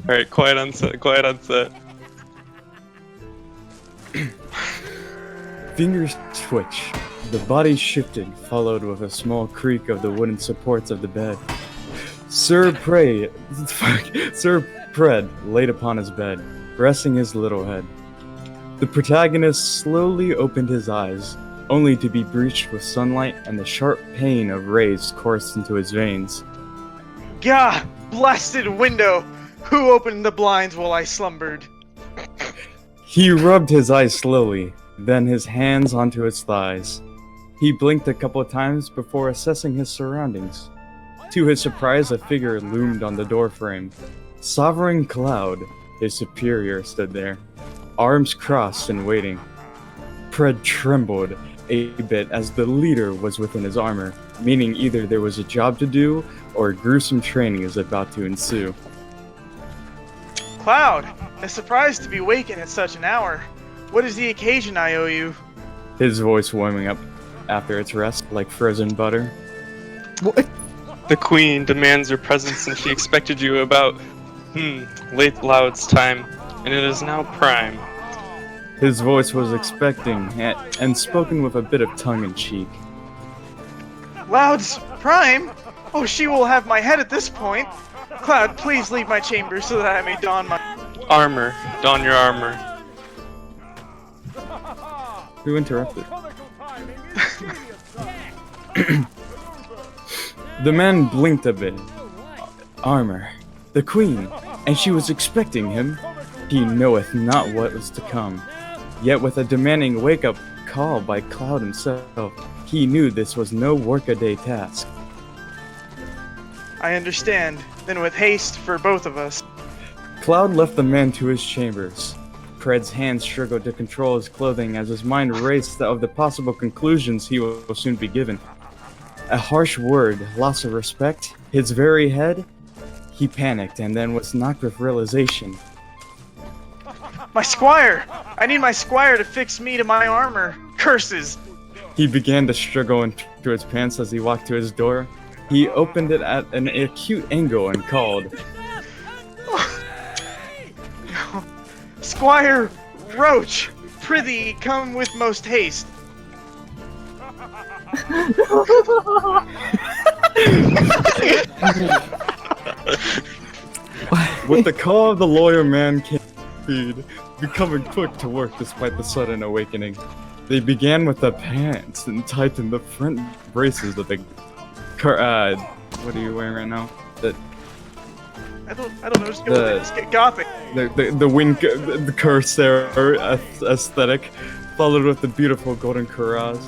Alright, quiet on set, quiet on set. Fingers twitch. The body shifted, followed with a small creak of the wooden supports of the bed. Sir Pred laid upon his bed, resting his little head. The protagonist slowly opened his eyes, only to be breached with sunlight and the sharp pain of rays coursed into his veins. Gah! Blasted window! Who opened the blinds while I slumbered? He rubbed his eyes slowly, then his hands onto his thighs. He blinked a couple of times before assessing his surroundings. To his surprise, a figure loomed on the doorframe. Sovereign Cloud, his superior, stood there, arms crossed and waiting. Pred trembled a bit as the leader was within his armor, meaning either there was a job to do or gruesome training is about to ensue. Cloud! A surprise to be wakened at such an hour. What is the occasion I owe you? His voice warming up after its rest like frozen butter. What? The queen demands your presence and she expected you about, late Loud's time, and it is now prime. His voice was expecting and spoken with a bit of tongue-in-cheek. Loud's prime? Oh, she will have my head at this point. Cloud, please leave my chamber so that I may don my Armor. Don your armor. Who interrupted? The man blinked a bit. Armor. The queen. And she was expecting him. He knoweth not what was to come. Yet with a demanding wake-up call by Cloud himself, he knew this was no workaday task. I understand. Then with haste for both of us. Cloud left the man to his chambers. Pred's hands struggled to control his clothing as his mind raced of the possible conclusions he will soon be given. A harsh word, loss of respect, his very head? He panicked and then was knocked with realization. My squire! I need my squire to fix me to my armor. Curses! He began to struggle into his pants as he walked to his door. He opened it at an acute angle and called. Squire Roach! Prithee, come with most haste. With the call of the lawyer man came speed, becoming quick to work despite the sudden awakening. They began with the pants and tightened the front braces of the what are you wearing right now? I don't know, just go with it. Let's get gothic. The Corsair aesthetic, followed with the beautiful golden cuirass.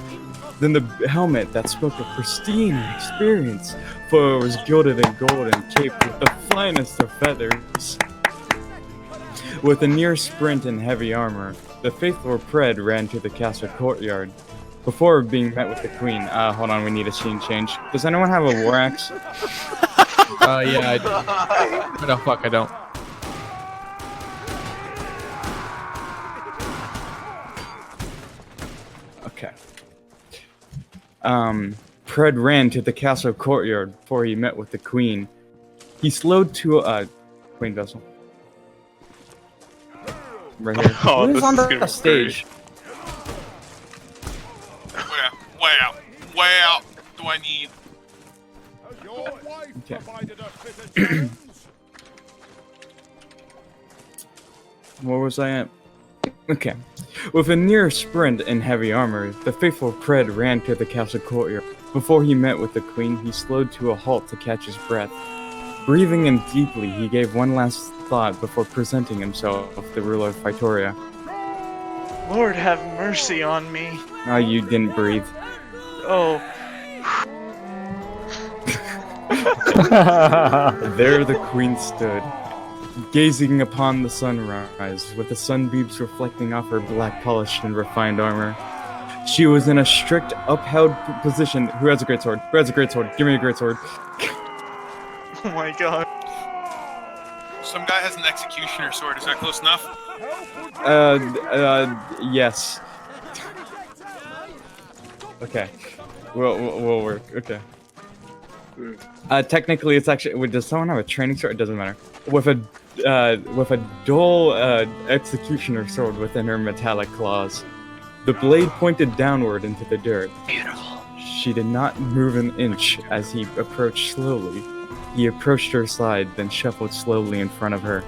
Then the helmet that spoke of pristine experience, for it was gilded in gold and caped with the finest of feathers. With a near sprint in heavy armor, the faithful Pred ran to the castle courtyard. Before being met with the queen, hold on, we need a scene change. Does anyone have a war axe? Yeah, I do. No, fuck, I don't. Okay. Pred ran to the castle courtyard before he met with the queen. He slowed to a queen vessel. Right here. Oh, Who's this on is gonna the be stage? Where do I need? Okay. Where was I at? Okay. With a near sprint in heavy armor, the faithful Pred ran to the castle courtyard. Before he met with the queen, he slowed to a halt to catch his breath. Breathing in deeply, he gave one last thought before presenting himself to the ruler of Feitoria. Lord have mercy on me. Oh, you didn't breathe. Oh. There the queen stood, gazing upon the sunrise, with the sunbeams reflecting off her black, polished, and refined armor. She was in a strict, upheld position. Who has a great sword? Who has a great sword? Give me a great sword. Oh my god. Some guy has an executioner sword. Is that close enough? Yes. Okay. We'll work. Okay. Technically, it's actually. Does someone have a training sword? It doesn't matter. With a dull executioner sword within her metallic claws. The blade pointed downward into the dirt. Beautiful. She did not move an inch as he approached slowly. He approached her side, then shuffled slowly in front of her.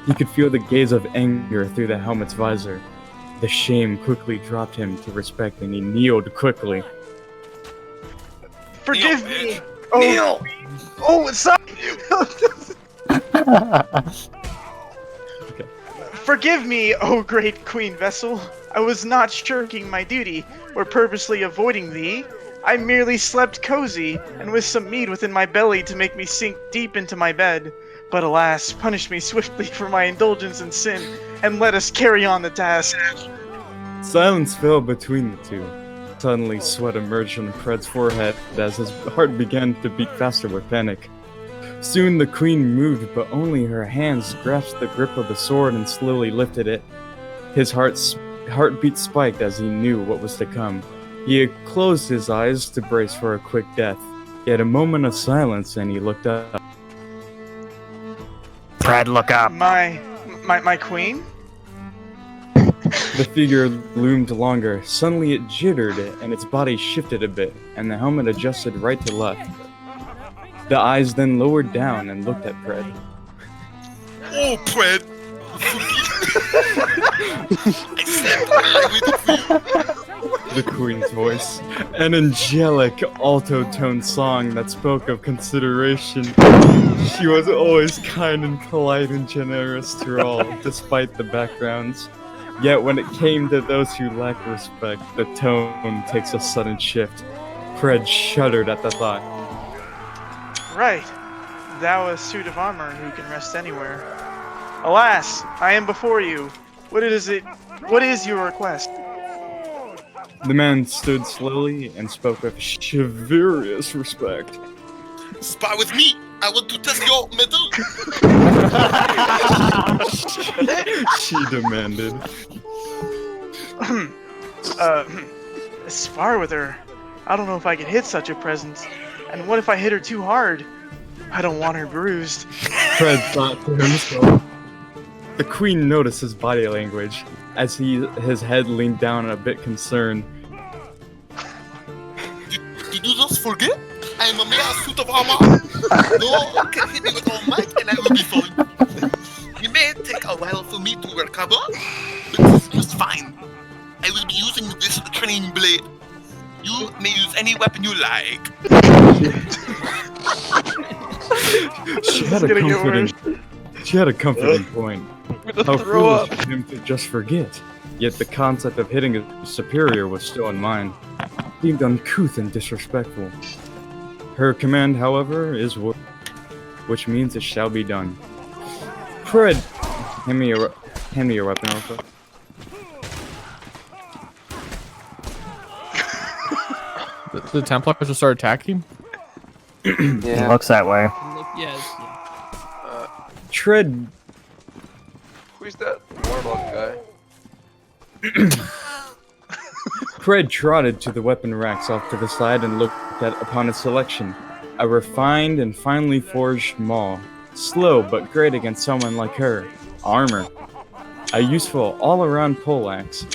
He could feel the gaze of anger through the helmet's visor. The shame quickly dropped him to respect, and he kneeled quickly. Forgive Kneel, me! bitch. Oh, Kneel! oh, sorry! Forgive me, oh great queen vessel. I was not shirking my duty, or purposely avoiding thee. I merely slept cozy, and with some meat within my belly to make me sink deep into my bed. But alas, punish me swiftly for my indulgence in sin, and let us carry on the task. Silence fell between the two. Suddenly, sweat emerged on Fred's forehead as his heart began to beat faster with panic. Soon the queen moved, but only her hands grasped the grip of the sword and slowly lifted it. His heartbeat spiked as he knew what was to come. He had closed his eyes to brace for a quick death. He had a moment of silence and he looked up. Fred, look up. My queen? The figure loomed longer. Suddenly it jittered and its body shifted a bit, and the helmet adjusted right to left. The eyes then lowered down and looked at Fred. Oh, Fred! I slept while I waited for you. The queen's voice. An angelic, alto-toned song that spoke of consideration. She was always kind and polite and generous to all, despite the backgrounds. Yet when it came to those who lacked respect, the tone takes a sudden shift. Fred shuddered at the thought. Right. Thou a suit of armor who can rest anywhere. Alas, I am before you. What is your request? The man stood slowly and spoke with chivalrous respect. Spar with me! I want to test your metal! She demanded. Spar with her? I don't know if I could hit such a presence. And what if I hit her too hard? I don't want her bruised. Fred thought to himself. The queen noticed his body language as his head leaned down a bit concerned. Did you just forget? I am a mere suit of armor. No one can hit me with all might and I will be fine. It may take a while for me to recover, but it's just fine. I will be using this training blade. You may use any weapon you like. She had a comforting point. How foolish of him to just forget. Yet the concept of hitting a superior was still in mind. Seemed uncouth and disrespectful. Her command, however, is which means it shall be done. Fred, hand me your weapon real quick. The Templars will start attacking? It looks that way. Yes. Tread. Who's that Mordhau guy? Fred trotted to the weapon racks off to the side and looked upon his selection. A refined and finely forged maul. Slow but great against someone like her. Armor. A useful all-around poleaxe.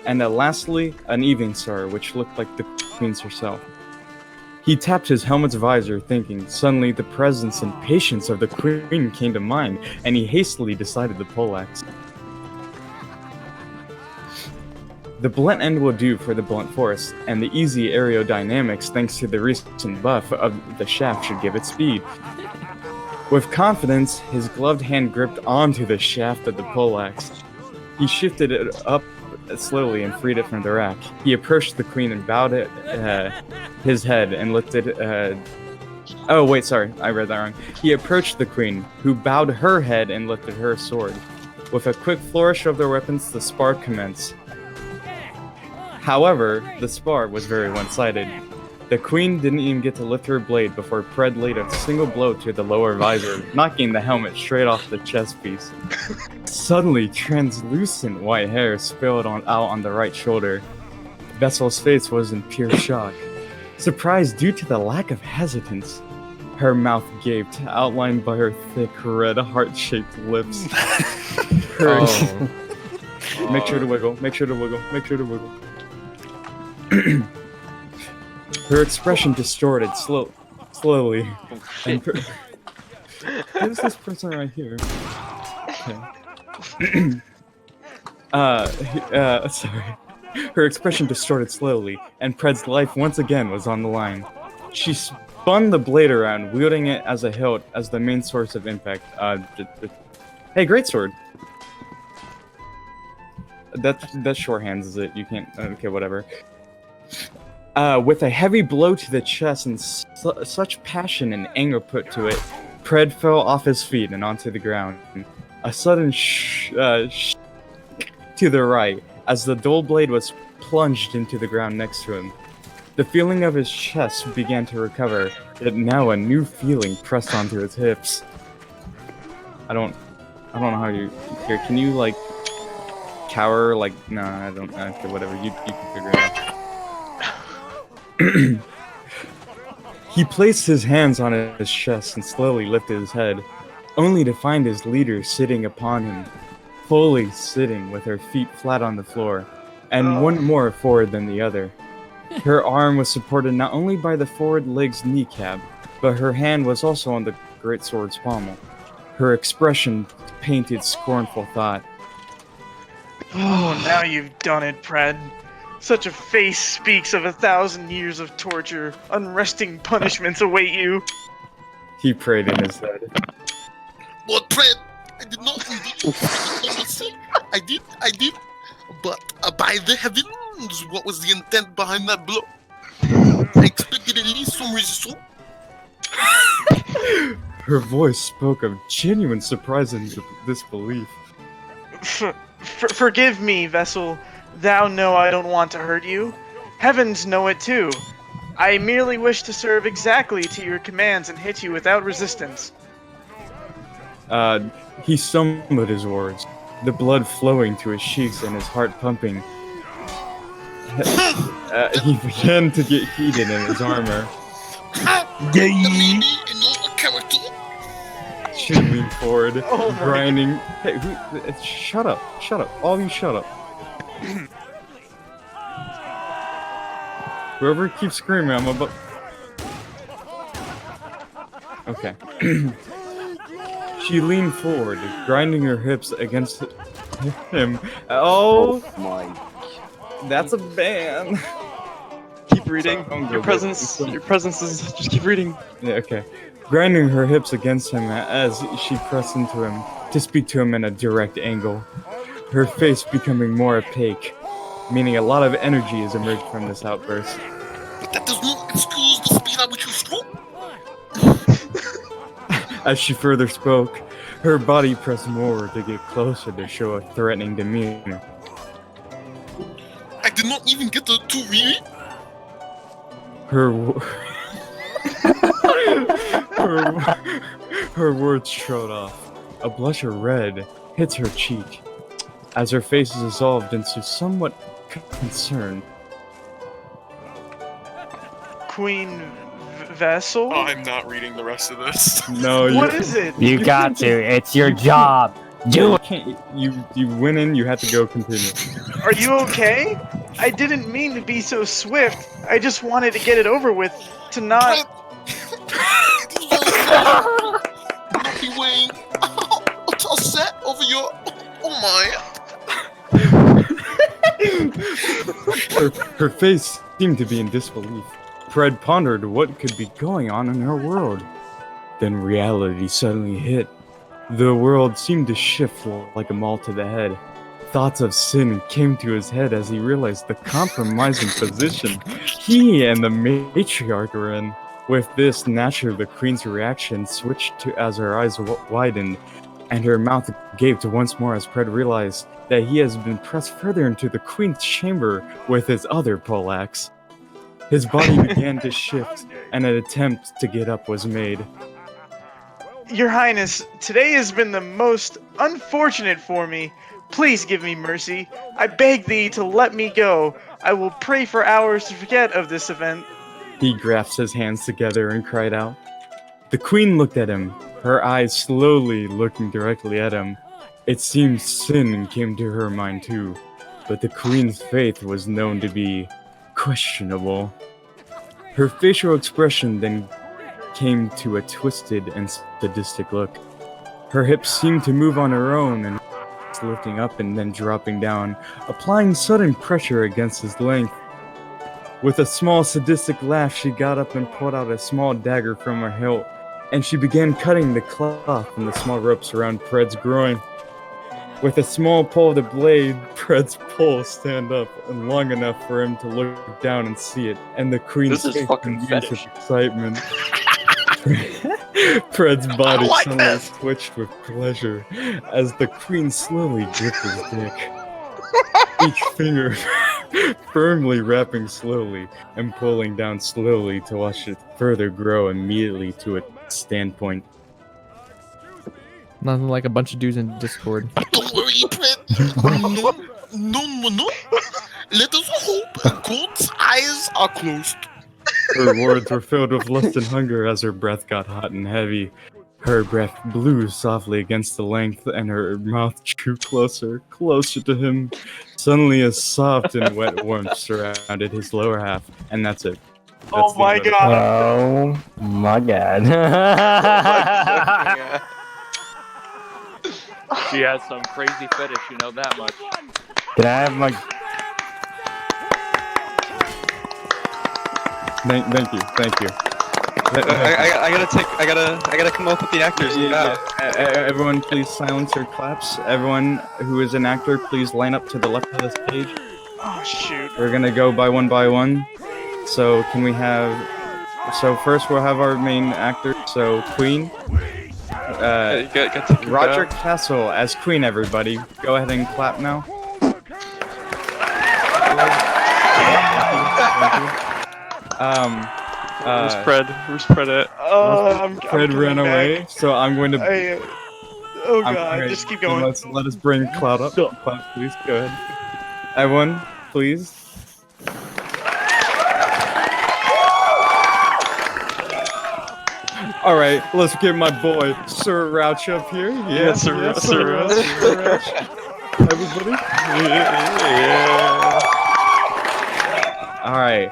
And lastly, an evening star which looked like the queen's herself. He tapped his helmet's visor, thinking. Suddenly, the presence and patience of the queen came to mind, and he hastily decided the poleaxe. The blunt end will do for the blunt force, and the easy aerodynamics thanks to the recent buff of the shaft should give it speed. With confidence, his gloved hand gripped onto the shaft of the poleaxe. He shifted it up slowly and freed it from the rack. He approached the queen and bowed his head and lifted... Oh, wait, sorry, I read that wrong. He approached the queen, who bowed her head and lifted her sword. With a quick flourish of their weapons, the spar commenced. However, the spar was very one-sided. The queen didn't even get to lift her blade before Fred laid a single blow to the lower visor, knocking the helmet straight off the chest piece. Suddenly, translucent white hair spilled out on the right shoulder. Vessel's face was in pure shock. Surprised due to the lack of hesitance. Her mouth gaped, outlined by her thick, red, heart-shaped lips. Her Make sure to wiggle, make sure to wiggle, make sure to wiggle. Her expression distorted slowly. And who's this person right here? Okay. Sorry. Her expression distorted slowly, and Pred's life once again was on the line. She spun the blade around, wielding it as a hilt as the main source of impact. Hey, greatsword! That's shorthands, is it? You can't... Okay, whatever. With a heavy blow to the chest and such passion and anger put to it, Pred fell off his feet and onto the ground. A sudden to the right, as the dull blade was plunged into the ground next to him. The feeling of his chest began to recover, yet now a new feeling pressed onto his hips. I don't know how you... Here, can you, like, cower? Like, nah, I don't... Okay, whatever, you can figure it out. He placed his hands on his chest and slowly lifted his head, only to find his leader sitting upon him, fully sitting with her feet flat on the floor, and one more forward than the other. Her arm was supported not only by the forward leg's kneecap, but her hand was also on the greatsword's pommel. Her expression painted scornful thought. Oh, now you've done it, Pred. Such a face speaks of 1,000 years of torture. Unresting punishments await you. He prayed in his head. But Pred, I did not indeed. I did. But by the heavens, what was the intent behind that blow? I expected at least some resistance. Her voice spoke of genuine surprise and disbelief. Forgive me, Vessel. Thou know I don't want to hurt you. Heavens know it too. I merely wish to serve exactly to your commands and hit you without resistance. He stumbled his words, the blood flowing to his cheeks and his heart pumping. He began to get heated in his armor. She leaned forward, grinding. Hey, shut up! Shut up! All of you, shut up! Whoever keeps screaming, I'm about. Okay. She leaned forward, grinding her hips against him. Oh my! That's a ban. Keep reading. Your presence is... Just keep reading. Yeah, okay. Grinding her hips against him as she pressed into him to speak to him in a direct angle. Her face becoming more opaque, meaning a lot of energy has emerged from this outburst. But that does not excuse the speed at which you spoke. As she further spoke, her body pressed more to get closer to show a threatening demeanor. I did not even get to really. Her words showed off. A blush of red hits her cheek, as her face dissolved into somewhat concern. Queen Vessel? I'm not reading the rest of this. No, What is it? You got to. It's your job. Do it. You went in, you had to go continue. Are you okay? I didn't mean to be so swift. I just wanted to get it over with, to not... Not be weighing a set over your... Oh my... Her face seemed to be in disbelief. Fred pondered what could be going on in her world. Then reality suddenly hit. The world seemed to shift like a maul to the head. Thoughts of sin came to his head as he realized the compromising position he and the matriarch were in. With this, naturally the queen's reaction switched to as her eyes widened, and her mouth gaped once more as Pred realized that he has been pressed further into the queen's chamber with his other poleaxe. His body began to shift, and an attempt to get up was made. Your Highness, today has been the most unfortunate for me. Please give me mercy. I beg thee to let me go. I will pray for hours to forget of this event. He grasped his hands together and cried out. The queen looked at him, her eyes slowly looking directly at him. It seemed sin came to her mind too, but the queen's faith was known to be questionable. Her facial expression then came to a twisted and sadistic look. Her hips seemed to move on her own and lifting up and then dropping down, applying sudden pressure against his length. With a small sadistic laugh, she got up and pulled out a small dagger from her hilt, and she began cutting the cloth from the small ropes around Pred's groin. With a small pull of the blade, Pred's pole stand up and long enough for him to look down and see it, and the queen's This is face fucking in years of fetish. excitement. Pred's body like suddenly this. twitched with pleasure as the queen slowly gripped his dick. Each finger firmly wrapping slowly and pulling down slowly to watch it further grow immediately to a standpoint. Nothing like a bunch of dudes in Discord. Don't worry, Pred. No. Let us hope God's eyes are closed. Her words were filled with lust and hunger as her breath got hot and heavy. Her breath blew softly against the length, and her mouth drew closer to him. Suddenly, a soft and wet warmth surrounded his lower half, and that's it. Oh That's the my end of it. god. Oh my god. She has some crazy fetish, you know that much. Can I have my... Thank you. I gotta come up with the actors. Yeah. Everyone, please silence your claps. Everyone who is an actor, please line up to the left of this page. Oh shoot. We're gonna go by one. So can we have? So first we'll have our main actor. So Queen. Roger Castle as Queen. Everybody, go ahead and clap now. Where's Pred? Where's Pred at? I'm Fred coming ran back. away, so I'm going to. Oh god, okay, just keep so going. Let us bring Cloud up. Cloud, please go ahead. Everyone, please. All right, let's get my boy Sir Rouch up here. Yeah, Sir Rouch. Everybody. Yeah. All right,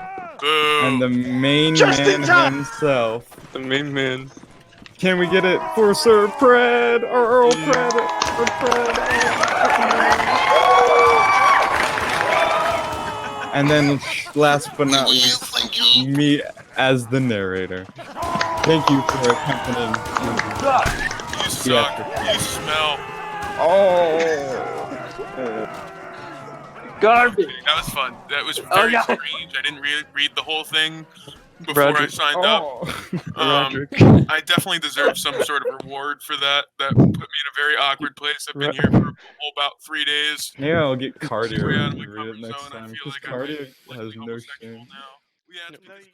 and the main Just in man time! himself. The main man. Can we get it for Sir Pred or Earl Pred? Or Pred? And then, last but not Yes, least, thank you. me as the narrator. Thank you for accompanying. You suck. You smell. Garbage! That was fun. That was Oh, very yeah. strange. I didn't really read the whole thing before I Roderick. signed up. Oh. I definitely deserve some sort of reward for that. That put me in a very awkward place. I've been here for about 3 days. Yeah, I'll get cardio Way out of and my read it comfort next zone. I time feel because like I'm cardio like has no homosexual shame. now. We have to get this